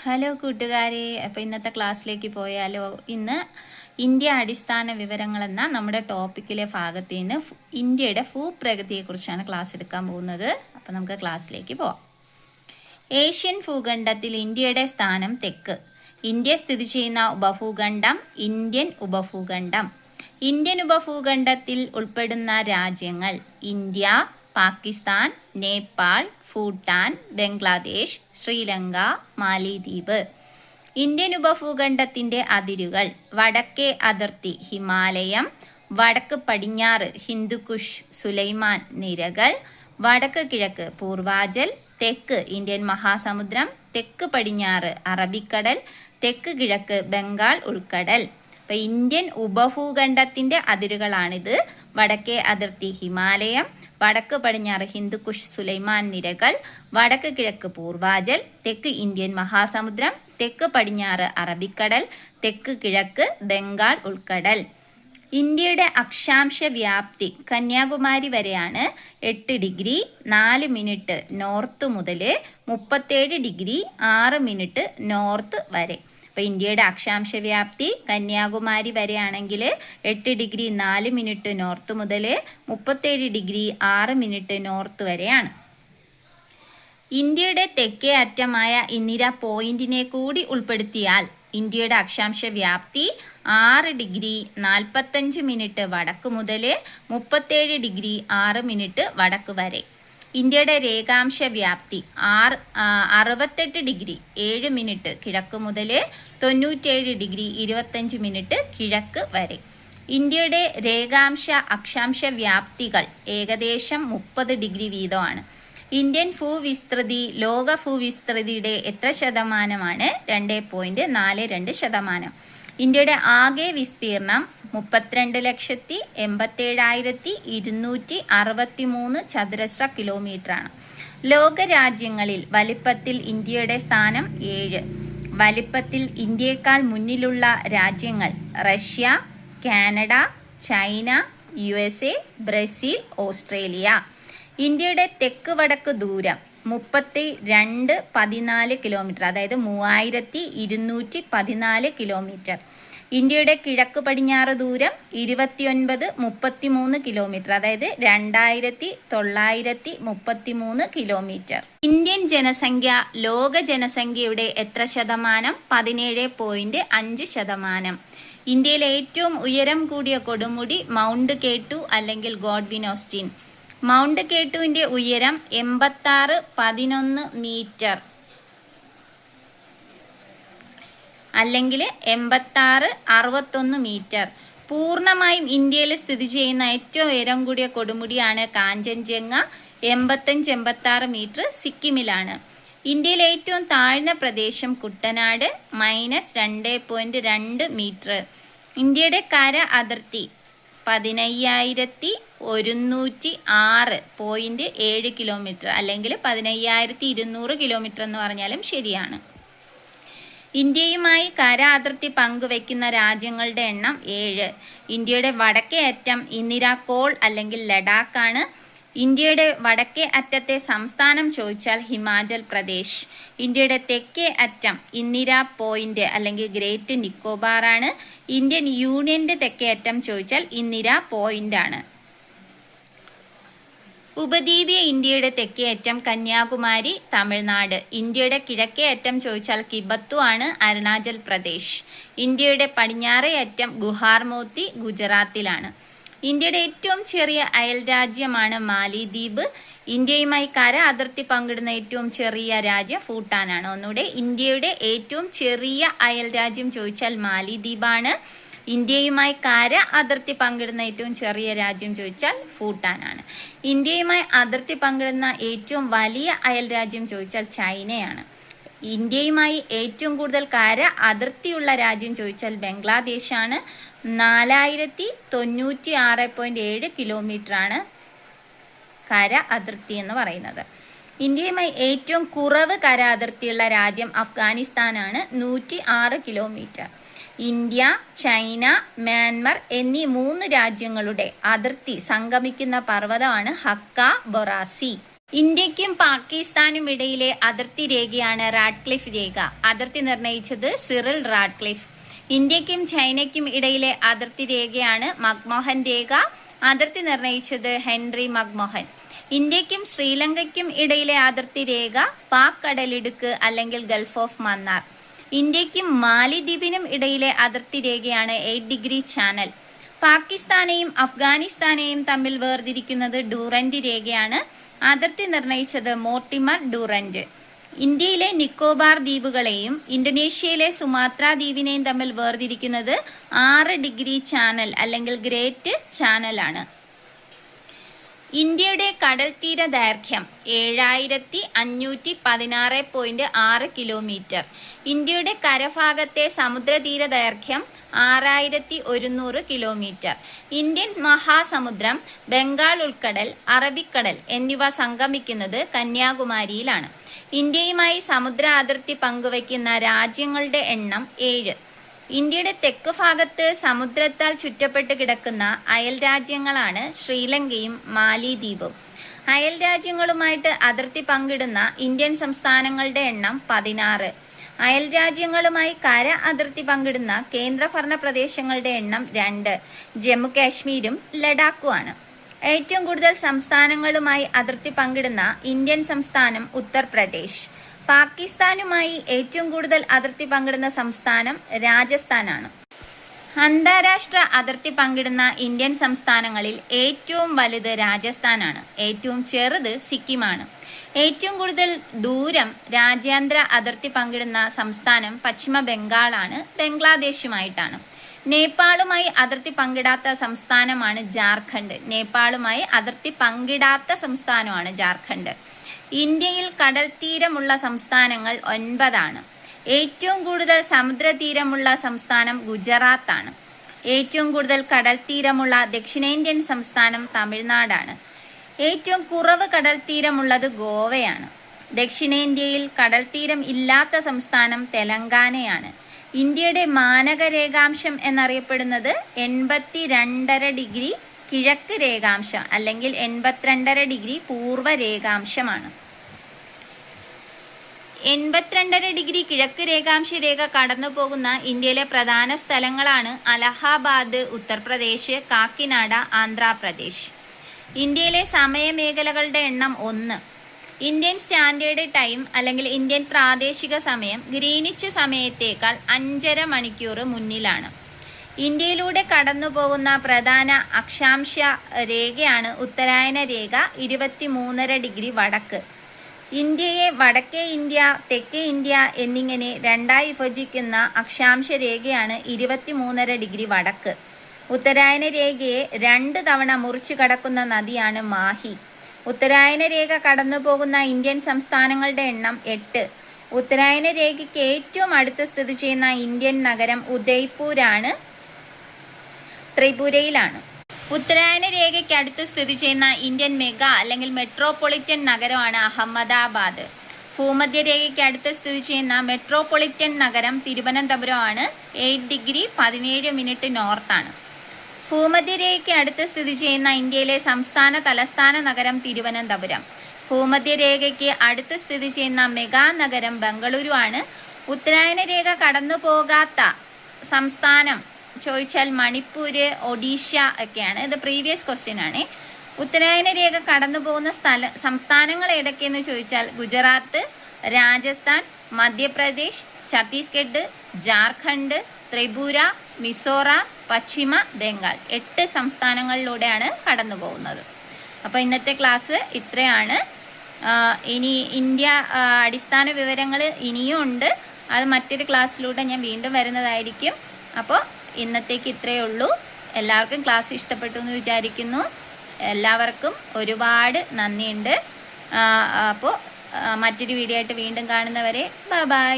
Hello കൂട്ടുകാരെ, അപ്പോൾ ഇന്നത്തെ ക്ലാസ്സിലേക്ക് പോയാലോ. ഇന്ന് ഇന്ത്യ അടിസ്ഥാന വിവരങ്ങൾ എന്ന നമ്മുടെ ടോപ്പിക്കിലെ ഭാഗത്ത് നിന്ന് ഇന്ത്യയുടെ ഭൂപ്രകൃതിയെക്കുറിച്ചാണ് ക്ലാസ് എടുക്കാൻ പോകുന്നത്. അപ്പോൾ നമുക്ക് ക്ലാസ്സിലേക്ക് പോവാം. ഏഷ്യൻ ഭൂഖണ്ഡത്തിൽ ഇന്ത്യയുടെ സ്ഥാനം തെക്ക്. ഇന്ത്യ സ്ഥിതി ചെയ്യുന്ന ഉപഭൂഖണ്ഡം ഇന്ത്യൻ ഉപഭൂഖണ്ഡം. ഇന്ത്യൻ ഉപഭൂഖണ്ഡത്തിൽ ഉൾപ്പെടുന്ന രാജ്യങ്ങൾ ഇന്ത്യ, പാകിസ്ഥാൻ, നേപ്പാൾ, ഭൂട്ടാൻ, ബംഗ്ലാദേശ്, ശ്രീലങ്ക, മാലിദ്വീപ്. ഇന്ത്യൻ ഉപഭൂഖണ്ഡത്തിൻ്റെ അതിരുകൾ: വടക്കേ അതിർത്തി ഹിമാലയം, വടക്ക് പടിഞ്ഞാറ് ഹിന്ദുക്കുഷ് സുലൈമാൻ നിരകൾ, വടക്ക് കിഴക്ക് പൂർവാചൽ, തെക്ക് ഇന്ത്യൻ മഹാസമുദ്രം, തെക്ക് പടിഞ്ഞാറ് അറബിക്കടൽ, തെക്ക് കിഴക്ക് ബംഗാൾ ഉൾക്കടൽ. അപ്പോൾ ഇന്ത്യൻ ഉപഭൂഖണ്ഡത്തിൻ്റെ അതിരുകളാണിത്. വടക്കേ അതിർത്തി ഹിമാലയം, വടക്ക് പടിഞ്ഞാറ് ഹിന്ദുക്കുഷ് സുലൈമാൻ നിരകൾ, വടക്ക് കിഴക്ക് പൂർവാചൽ, തെക്ക് ഇന്ത്യൻ മഹാസമുദ്രം, തെക്ക് പടിഞ്ഞാറ് അറബിക്കടൽ, തെക്ക് കിഴക്ക് ബംഗാൾ ഉൾക്കടൽ. ഇന്ത്യയുടെ അക്ഷാംശ വ്യാപ്തി കന്യാകുമാരി വരെയാണ്. 8 ഡിഗ്രി 4 മിനിറ്റ് നോർത്ത് മുതൽ 37 ഡിഗ്രി 6 മിനിറ്റ് നോർത്ത് വരെ. അപ്പോൾ ഇന്ത്യയുടെ അക്ഷാംശ വ്യാപ്തി കന്യാകുമാരി വരെയാണെങ്കിൽ 8 ഡിഗ്രി 4 മിനിറ്റ് നോർത്ത് മുതൽ 37 ഡിഗ്രി 6 മിനിറ്റ് നോർത്ത് വരെയാണ്. ഇന്ത്യയുടെ തെക്കേ അറ്റമായ ഇന്ദിര പോയിന്റിനെ കൂടി ഉൾപ്പെടുത്തിയാൽ ഇന്ത്യയുടെ അക്ഷാംശ വ്യാപ്തി 6 ഡിഗ്രി 45 മിനിറ്റ് വടക്ക് മുതൽ 37 ഡിഗ്രി 6 മിനിറ്റ് വടക്ക് വരെ. ഇന്ത്യയുടെ രേഖാംശ വ്യാപ്തി 68 ഡിഗ്രി 7 മിനിറ്റ് കിഴക്ക് മുതൽ 97 ഡിഗ്രി 25 മിനിറ്റ് കിഴക്ക് വരെ. ഇന്ത്യയുടെ രേഖാംശ അക്ഷാംശ വ്യാപ്തികൾ ഏകദേശം 30 ഡിഗ്രി വീതമാണ്. ഇന്ത്യൻ ഭൂവിസ്തൃതി ലോക ഭൂവിസ്തൃതിയുടെ എത്ര ശതമാനമാണ്? 2.42%. ഇന്ത്യയുടെ ആകെ വിസ്തീർണം 32,87,263 ചതുരശ്ര കിലോമീറ്ററാണ്. ലോകരാജ്യങ്ങളിൽ വലിപ്പത്തിൽ ഇന്ത്യയുടെ സ്ഥാനം 7. വലിപ്പത്തിൽ ഇന്ത്യയേക്കാൾ മുന്നിലുള്ള രാജ്യങ്ങൾ Russia, Canada, China, USA, Brazil, Australia. ഇന്ത്യയുടെ തെക്ക് വടക്ക് ദൂരം 3214 കിലോമീറ്റർ, അതായത് 3214 കിലോമീറ്റർ. ഇന്ത്യയുടെ കിഴക്ക് പടിഞ്ഞാറ് ദൂരം 2933 കിലോമീറ്റർ, അതായത് 2933 കിലോമീറ്റർ. ഇന്ത്യൻ ജനസംഖ്യ ലോക ജനസംഖ്യയുടെ എത്ര ശതമാനം? 17.5%. ഇന്ത്യയിലെ ഏറ്റവും ഉയരം കൂടിയ കൊടുമുടി മൗണ്ട് കെ2 അല്ലെങ്കിൽ ഗോഡ്വിൻ ഓസ്റ്റിൻ. മൗണ്ട് കെ2വിൻ്റെ ഉയരം 8611 മീറ്റർ അല്ലെങ്കിൽ 8661 മീറ്റർ. പൂർണ്ണമായും ഇന്ത്യയിൽ സ്ഥിതി ചെയ്യുന്ന ഏറ്റവും ഉയരം കൂടിയ കൊടുമുടിയാണ് കാഞ്ചൻജംഗ, 85-86 മീറ്റർ, സിക്കിമിലാണ്. ഇന്ത്യയിലെ ഏറ്റവും താഴ്ന്ന പ്രദേശം കുട്ടനാട്, -2.2 മീറ്റർ. ഇന്ത്യയുടെ കര അതിർത്തി 15,106.7 കിലോമീറ്റർ അല്ലെങ്കിൽ 15,200 കിലോമീറ്റർ എന്ന് പറഞ്ഞാലും ശരിയാണ്. ഇന്ത്യയുമായി കര അതിർത്തി പങ്കുവയ്ക്കുന്ന രാജ്യങ്ങളുടെ എണ്ണം 7. ഇന്ത്യയുടെ വടക്കേ അറ്റം ഇന്ദിരാകോൾ അല്ലെങ്കിൽ ലഡാക്കാണ്. ഇന്ത്യയുടെ വടക്കേ അറ്റത്തെ സംസ്ഥാനം ചോദിച്ചാൽ ഹിമാചൽ പ്രദേശ്. ഇന്ത്യയുടെ തെക്കേ അറ്റം ഇന്ദിര പോയിന്റ് അല്ലെങ്കിൽ ഗ്രേറ്റ് നിക്കോബാർ ആണ്. ഇന്ത്യൻ യൂണിയന്റെ തെക്കേ അറ്റം ചോദിച്ചാൽ ഇന്ദിര പോയിന്റ് ആണ്. ഉപദ്വീപീയ ഇന്ത്യയുടെ തെക്കേ അറ്റം കന്യാകുമാരി, തമിഴ്നാട്. ഇന്ത്യയുടെ കിഴക്കേ അറ്റം ചോദിച്ചാൽ കിബത്തു ആണ്, അരുണാചൽ പ്രദേശ്. ഇന്ത്യയുടെ പടിഞ്ഞാറേ അറ്റം ഗുഹാർമോത്തി, ഗുജറാത്തിലാണ്. ഇന്ത്യയുടെ ഏറ്റവും ചെറിയ അയൽ രാജ്യമാണ് മാലിദ്വീപ്. ഇന്ത്യയുമായി കര അതിർത്തി പങ്കിടുന്ന ഏറ്റവും ചെറിയ രാജ്യം ഭൂട്ടാനാണ്. ഒന്നുകൂടെ, ഇന്ത്യയുടെ ഏറ്റവും ചെറിയ അയൽ രാജ്യം ചോദിച്ചാൽ മാലിദ്വീപാണ്. ഇന്ത്യയുമായി കര അതിർത്തി പങ്കിടുന്ന ഏറ്റവും ചെറിയ രാജ്യം ചോദിച്ചാൽ ഭൂട്ടാനാണ്. ഇന്ത്യയുമായി അതിർത്തി പങ്കിടുന്ന ഏറ്റവും വലിയ അയൽ രാജ്യം ചോദിച്ചാൽ ചൈനയാണ്. ഇന്ത്യയുമായി ഏറ്റവും കൂടുതൽ കര അതിർത്തിയുള്ള രാജ്യം ചോദിച്ചാൽ ബംഗ്ലാദേശാണ്. 4096.7 കിലോമീറ്ററാണ് കര അതിർത്തി എന്ന് പറയുന്നത്. ഇന്ത്യയുമായി ഏറ്റവും കുറവ് കര അതിർത്തിയുള്ള രാജ്യം അഫ്ഗാനിസ്ഥാനാണ്, 106 കിലോമീറ്റർ. ഇന്ത്യ, ചൈന, മ്യാൻമർ എന്നീ 3 രാജ്യങ്ങളുടെ അതിർത്തി സംഗമിക്കുന്ന പർവ്വതമാണ് ഹക്ക ബൊറാസി. ഇന്ത്യക്കും പാകിസ്ഥാനും ഇടയിലെ അതിർത്തി രേഖയാണ് റാഡ്ക്ലിഫ് രേഖ. അതിർത്തി നിർണയിച്ചത് സിറിൽ റാഡ്ക്ലിഫ്. ഇന്ത്യക്കും ചൈനയ്ക്കും ഇടയിലെ അതിർത്തി രേഖയാണ് മക്മോഹൻ രേഖ. അതിർത്തി നിർണയിച്ചത് ഹെൻറി മക്മോഹൻ. ഇന്ത്യക്കും ശ്രീലങ്കയ്ക്കും ഇടയിലെ അതിർത്തി രേഖ പാക് കടലിടുക്ക് അല്ലെങ്കിൽ ഗൾഫ് ഓഫ് മന്നാർ. ഇന്ത്യക്കും മാലിദ്വീപിനും ഇടയിലെ അതിർത്തി രേഖയാണ് 8 ഡിഗ്രി ചാനൽ. പാകിസ്ഥാനെയും അഫ്ഗാനിസ്ഥാനെയും തമ്മിൽ വേർതിരിക്കുന്നത് ഡൂറന്റ് രേഖയാണ്. അതിർത്തി നിർണയിച്ചത് മോർട്ടിമർ ഡൂറന്റ്. ഇന്ത്യയിലെ നിക്കോബാർ ദ്വീപുകളെയും ഇന്തോനേഷ്യയിലെ സുമാത്ര ദ്വീപിനെയും തമ്മിൽ വേർതിരിക്കുന്നത് 6 ഡിഗ്രി ചാനൽ അല്ലെങ്കിൽ ഗ്രേറ്റ് ചാനലാണ്. ഇന്ത്യയുടെ കടൽ തീര ദൈർഘ്യം 7516.6 കിലോമീറ്റർ. ഇന്ത്യയുടെ കരഭാഗത്തെ സമുദ്രതീര ദൈർഘ്യം 6100 കിലോമീറ്റർ. ഇന്ത്യൻ മഹാസമുദ്രം, ബംഗാൾ ഉൾക്കടൽ, അറബിക്കടൽ എന്നിവ സംഗമിക്കുന്നത് കന്യാകുമാരിയിലാണ്. ഇന്ത്യയുമായി സമുദ്ര അതിർത്തി പങ്കുവയ്ക്കുന്ന രാജ്യങ്ങളുടെ എണ്ണം 7. ഇന്ത്യയുടെ തെക്ക് ഭാഗത്ത് സമുദ്രത്താൽ ചുറ്റപ്പെട്ട് കിടക്കുന്ന അയൽ രാജ്യങ്ങളാണ് ശ്രീലങ്കയും മാലിദ്വീപും. അയൽ രാജ്യങ്ങളുമായിട്ട് അതിർത്തി പങ്കിടുന്ന ഇന്ത്യൻ സംസ്ഥാനങ്ങളുടെ എണ്ണം 16. അയൽ രാജ്യങ്ങളുമായി കര അതിർത്തി പങ്കിടുന്ന കേന്ദ്രഭരണ പ്രദേശങ്ങളുടെ എണ്ണം 2. ജമ്മു കാശ്മീരും ലഡാക്കുമാണ്. ഏറ്റവും കൂടുതൽ സംസ്ഥാനങ്ങളുമായി അതിർത്തി പങ്കിടുന്ന ഇന്ത്യൻ സംസ്ഥാനം ഉത്തർപ്രദേശ്. പാകിസ്ഥാനുമായി ഏറ്റവും കൂടുതൽ അതിർത്തി പങ്കിടുന്ന സംസ്ഥാനം രാജസ്ഥാനാണ്. അന്താരാഷ്ട്ര അതിർത്തി പങ്കിടുന്ന ഇന്ത്യൻ സംസ്ഥാനങ്ങളിൽ ഏറ്റവും വലുത് രാജസ്ഥാനാണ്. ഏറ്റവും ചെറുത് സിക്കിമാണ്. ഏറ്റവും കൂടുതൽ ദൂരം രാജ്യാന്തര അതിർത്തി പങ്കിടുന്ന സംസ്ഥാനം പശ്ചിമ ബംഗാളാണ്, ബംഗ്ലാദേശുമായിട്ടാണ്. നേപ്പാളുമായി അതിർത്തി പങ്കിടാത്ത സംസ്ഥാനമാണ് ജാർഖണ്ഡ്. നേപ്പാളുമായി അതിർത്തി പങ്കിടാത്ത സംസ്ഥാനമാണ് ജാർഖണ്ഡ്. ഇന്ത്യയിൽ കടൽ തീരമുള്ള സംസ്ഥാനങ്ങൾ 9 ഏറ്റവും കൂടുതൽ സമുദ്രതീരമുള്ള സംസ്ഥാനം ഗുജറാത്താണ്. ഏറ്റവും കൂടുതൽ കടൽ തീരമുള്ള ദക്ഷിണേന്ത്യൻ സംസ്ഥാനം തമിഴ്നാടാണ്. ഏറ്റവും കുറവ് കടൽ തീരമുള്ളത് ഗോവയാണ്. ദക്ഷിണേന്ത്യയിൽ കടൽ തീരം ഇല്ലാത്ത സംസ്ഥാനം തെലങ്കാനയാണ്. ഇന്ത്യയുടെ മാനക രേഖാംശം എന്നറിയപ്പെടുന്നത് 82.5 ഡിഗ്രി കിഴക്ക് രേഖാംശം അല്ലെങ്കിൽ 82.5 ഡിഗ്രി പൂർവ്വ രേഖാംശമാണ്. 82.5 ഡിഗ്രി കിഴക്ക് രേഖാംശ രേഖ കടന്നു പോകുന്ന ഇന്ത്യയിലെ പ്രധാന സ്ഥലങ്ങളാണ് അലഹാബാദ് ഉത്തർപ്രദേശ്, കാക്കിനാഡ ആന്ധ്രാപ്രദേശ്. ഇന്ത്യയിലെ സമയമേഖലകളുടെ എണ്ണം 1. ഇന്ത്യൻ സ്റ്റാൻഡേർഡ് ടൈം അല്ലെങ്കിൽ ഇന്ത്യൻ പ്രാദേശിക സമയം ഗ്രീനിച്ച് സമയത്തേക്കാൾ 5.5 മണിക്കൂർ മുന്നിലാണ്. ഇന്ത്യയിലൂടെ കടന്നു പോകുന്ന പ്രധാന അക്ഷാംശ രേഖയാണ് ഉത്തരായന രേഖ 23.5 ഡിഗ്രി വടക്ക്. ഇന്ത്യയെ വടക്കേ ഇന്ത്യ, തെക്കേ ഇന്ത്യ എന്നിങ്ങനെ 2 വിഭജിക്കുന്ന അക്ഷാംശ രേഖയാണ് 23.5 ഡിഗ്രി വടക്ക്. ഉത്തരായന രേഖയെ 2 തവണ മുറിച്ചു കടക്കുന്ന നദിയാണ് മാഹി. ഉത്തരായന രേഖ കടന്നു പോകുന്ന ഇന്ത്യൻ സംസ്ഥാനങ്ങളുടെ എണ്ണം 8. ഉത്തരായന രേഖയ്ക്ക് ഏറ്റവും അടുത്ത് സ്ഥിതി ചെയ്യുന്ന ഇന്ത്യൻ നഗരം ഉദയ്പൂരാണ്, ത്രിപുരയിലാണ്. ഉത്തരായന രേഖയ്ക്ക് അടുത്ത് സ്ഥിതി ചെയ്യുന്ന ഇന്ത്യൻ മെഗാ അല്ലെങ്കിൽ മെട്രോപൊളിറ്റൻ നഗരമാണ് അഹമ്മദാബാദ്. ഭൂമധ്യരേഖയ്ക്ക് അടുത്ത് സ്ഥിതി ചെയ്യുന്ന മെട്രോപൊളിറ്റൻ നഗരം തിരുവനന്തപുരമാണ്. 8 ഡിഗ്രി 17 മിനിറ്റ് നോർത്താണ്. ഭൂമധ്യരേഖയ്ക്ക് അടുത്ത് സ്ഥിതി ചെയ്യുന്ന ഇന്ത്യയിലെ സംസ്ഥാന തലസ്ഥാന നഗരം തിരുവനന്തപുരം. ഭൂമധ്യരേഖയ്ക്ക് അടുത്ത് സ്ഥിതി ചെയ്യുന്ന മെഗാ നഗരം ബംഗളൂരു ആണ്. ഉത്തരായന രേഖ കടന്നു പോകാത്ത സംസ്ഥാനം ചോദിച്ചാൽ മണിപ്പൂര്, ഒഡീഷ ഒക്കെയാണ്. ഇത് പ്രീവിയസ് ക്വസ്റ്റ്യൻ ആണ്. ഉത്തരായന രേഖ കടന്നു പോകുന്ന സംസ്ഥാനങ്ങൾ ഏതൊക്കെയെന്ന് ചോദിച്ചാൽ ഗുജറാത്ത്, രാജസ്ഥാൻ, മധ്യപ്രദേശ്, ഛത്തീസ്ഗഡ്, ജാർഖണ്ഡ്, ത്രിപുര, മിസോറാം, പശ്ചിമ ബംഗാൾ 8 സംസ്ഥാനങ്ങളിലൂടെയാണ് കടന്നു പോകുന്നത്. അപ്പോൾ ഇന്നത്തെ ക്ലാസ് ഇത്രയാണ്. ഇനി ഇന്ത്യ അടിസ്ഥാന വിവരങ്ങൾ ഇനിയും ഉണ്ട്. അത് മറ്റൊരു ക്ലാസ്സിലൂടെ ഞാൻ വീണ്ടും വരുന്നതായിരിക്കും. അപ്പോൾ ഇന്നത്തേക്ക് ഇത്രയേ ഉള്ളൂ. എല്ലാവർക്കും ക്ലാസ് ഇഷ്ടപ്പെട്ടു എന്ന് വിചാരിക്കുന്നു. എല്ലാവർക്കും ഒരുപാട് നന്ദിയുണ്ട്. അപ്പോൾ മറ്റൊരു വീഡിയോ ആയിട്ട് വീണ്ടും കാണുന്നവരെ ബൈ.